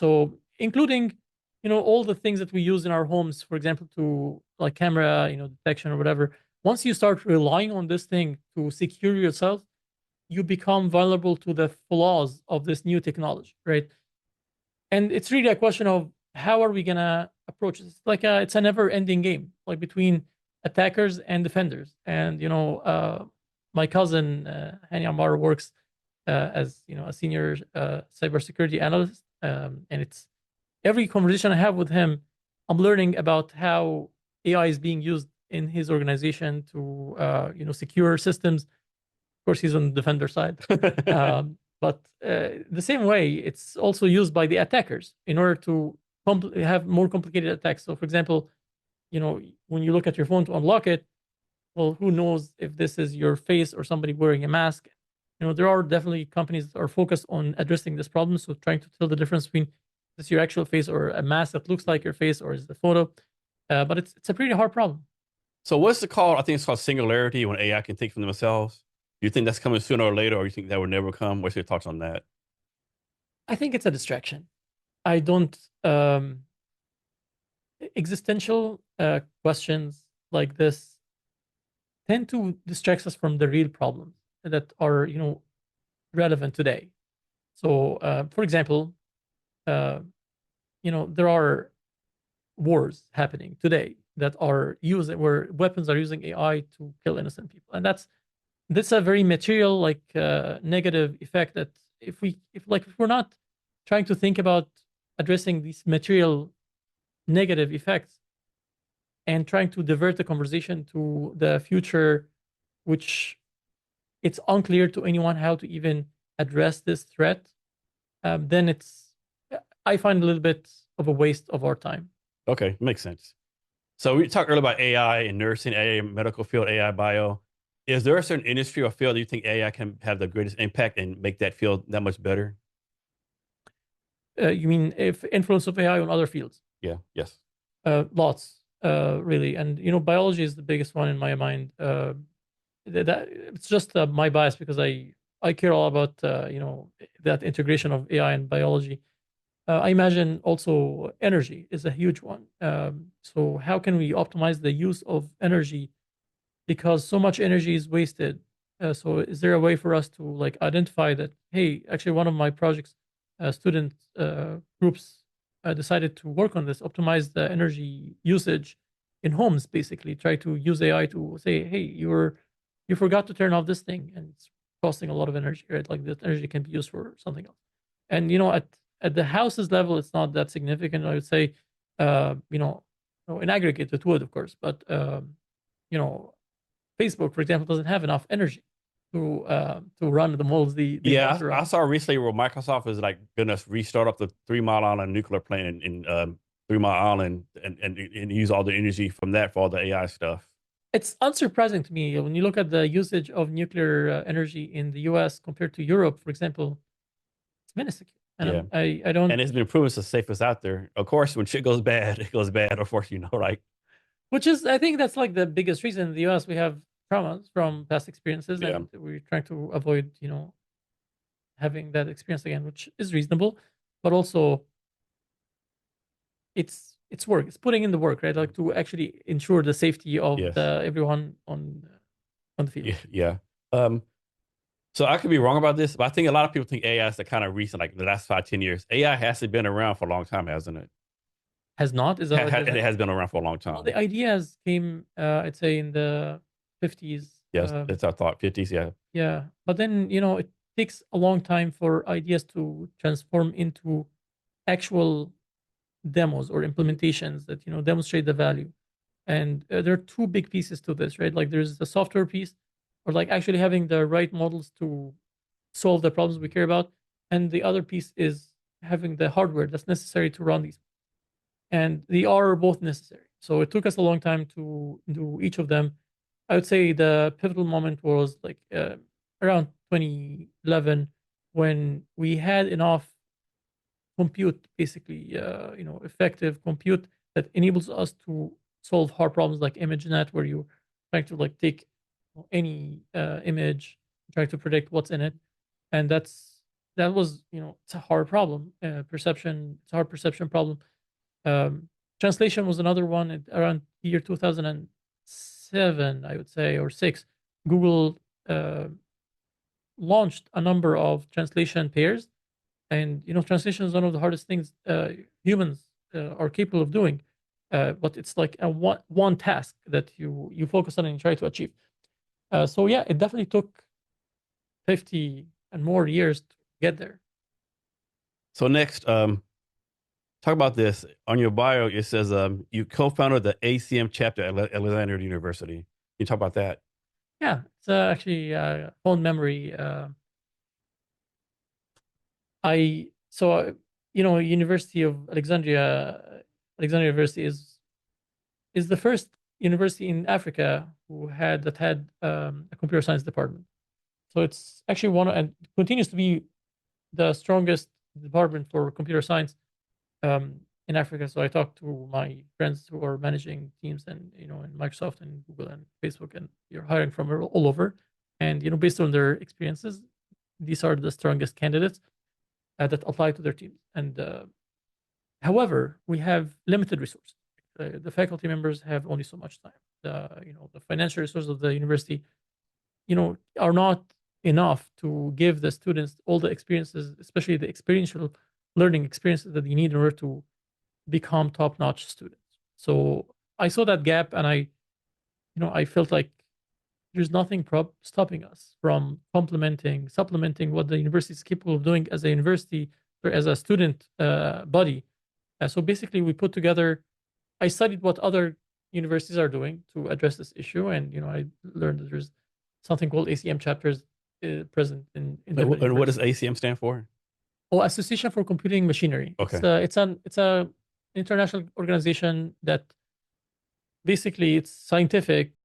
So including, all the things that we use in our homes, for example, to like camera, detection or whatever. Once you start relying on this thing to secure yourself, you become vulnerable to the flaws of this new technology, right? And it's really a question of how are we gonna approach it? It's a never-ending game, like between attackers and defenders. And my cousin Hani Ammar works as a senior cybersecurity analyst, and it's every conversation I have with him, I'm learning about how AI is being used in his organization to secure systems. Of course, he's on the defender side. But the same way, it's also used by the attackers in order to have more complicated attacks. So, for example, when you look at your phone to unlock it, well, who knows if this is your face or somebody wearing a mask? There are definitely companies that are focused on addressing this problem. So, trying to tell the difference between this your actual face or a mask that looks like your face, or is the photo? But it's a pretty hard problem. So what's it called? I think it's called singularity when AI can think for themselves. Do you think that's coming sooner or later, or you think that will never come? What's your thoughts on that? I think it's a distraction. I don't existential questions like this tend to distract us from the real problems that are relevant today. So, for example, there are wars happening today that are using where weapons are using AI to kill innocent people, and that's a very material, like negative effect. That if we're not trying to think about addressing these material negative effects and trying to divert the conversation to the future, which it's unclear to anyone how to even address this threat, then I find a little bit of a waste of our time. Okay, makes sense. So we talked earlier about AI in nursing, AI in medical field, AI bio. Is there a certain industry or field that you think AI can have the greatest impact and make that field that much better? You mean if influence of AI on other fields? Yeah, yes. Lots, really, and biology is the biggest one in my mind. That it's just my bias because I care all about that integration of AI and biology. I imagine also energy is a huge one. So how can we optimize the use of energy because so much energy is wasted? So is there a way for us to like identify that? Hey, actually, one of my projects, student groups decided to work on this, optimize the energy usage in homes. Basically, try to use AI to say, hey, you forgot to turn off this thing, and it's costing a lot of energy, right? Like that energy can be used for something else. And at the houses level, it's not that significant. I would say, in aggregate, it would, of course, but you know, Facebook, for example, doesn't have enough energy to run the models they want Yeah, to I run. saw recently where Microsoft is like gonna restart up the 3 Mile Island nuclear plant in 3 Mile Island and use all the energy from that for all the AI stuff. It's unsurprising to me when you look at the usage of nuclear energy in the U.S. compared to Europe, for example. It's minuscule, and Yeah, I don't. and it's been proven it's the safest out there. Of course, when shit goes bad, it goes bad. Of course, right? Which is, I think, that's like the biggest reason in the U.S. we have traumas from past experiences, Yeah. and we're trying to avoid, having that experience again, which is reasonable, but also it's work. It's putting in the work, right? Like to actually ensure the safety of Yes. the everyone on the field. Yeah. Yeah. Um, so I could be wrong about this, but I think a lot of people think AI is the kind of recent, like the last 5, 10 years. AI hasn't been around for a long time, hasn't it? Has not? Is that what you're It saying? has been around for a long Well, time. the ideas came, I'd say, in the 50s. Yes, that's our thought. 50s, yeah. Yeah, but then it takes a long time for ideas to transform into actual demos or implementations that demonstrate the value. And there are two big pieces to this, right? Like there's the software piece, or like actually having the right models to solve the problems we care about, and the other piece is having the hardware that's necessary to run these, and they are both necessary. So it took us a long time to do each of them. I would say the pivotal moment was like around 2011 when we had enough compute, basically, effective compute that enables us to solve hard problems like ImageNet, where you're trying to like take any image, try to predict what's in it, and that was, it's a hard problem. Perception, it's a hard perception problem. Um, Translation was another one around the year 2007, I would say, or six. Google uh, launched a number of translation pairs, and translation is one of the hardest things humans are capable of doing. But it's like a one task that you focus on and you try to achieve. So yeah, it definitely took 50 and more years to get there. So next, talk about this. On your bio, it says you co-founded the ACM chapter at Alexandria University. Can you talk about that? Yeah, it's actually fond memory. I so University of Alexandria University is the first university in Africa that had a computer science department. So it's actually and continues to be the strongest department for computer science in Africa. So I talked to my friends who are managing teams and in Microsoft and Google and Facebook, and you're hiring from all over. And based on their experiences, these are the strongest candidates that apply to their teams. And however, we have limited resources. The faculty members have only so much time. The financial resources of the university, are not enough to give the students all the experiences, especially the experiential learning experiences that they need in order to become top-notch students. So I saw that gap, and I felt like there's nothing stopping us from supplementing what the university is capable of doing as a university or as a student body. So basically, we put together. I studied what other universities are doing to address this issue, and I learned that there's something called ACM chapters present in different And what does universities. ACM stand for? Oh, Association for Computing Machinery. Okay. It's a international organization that basically it's scientific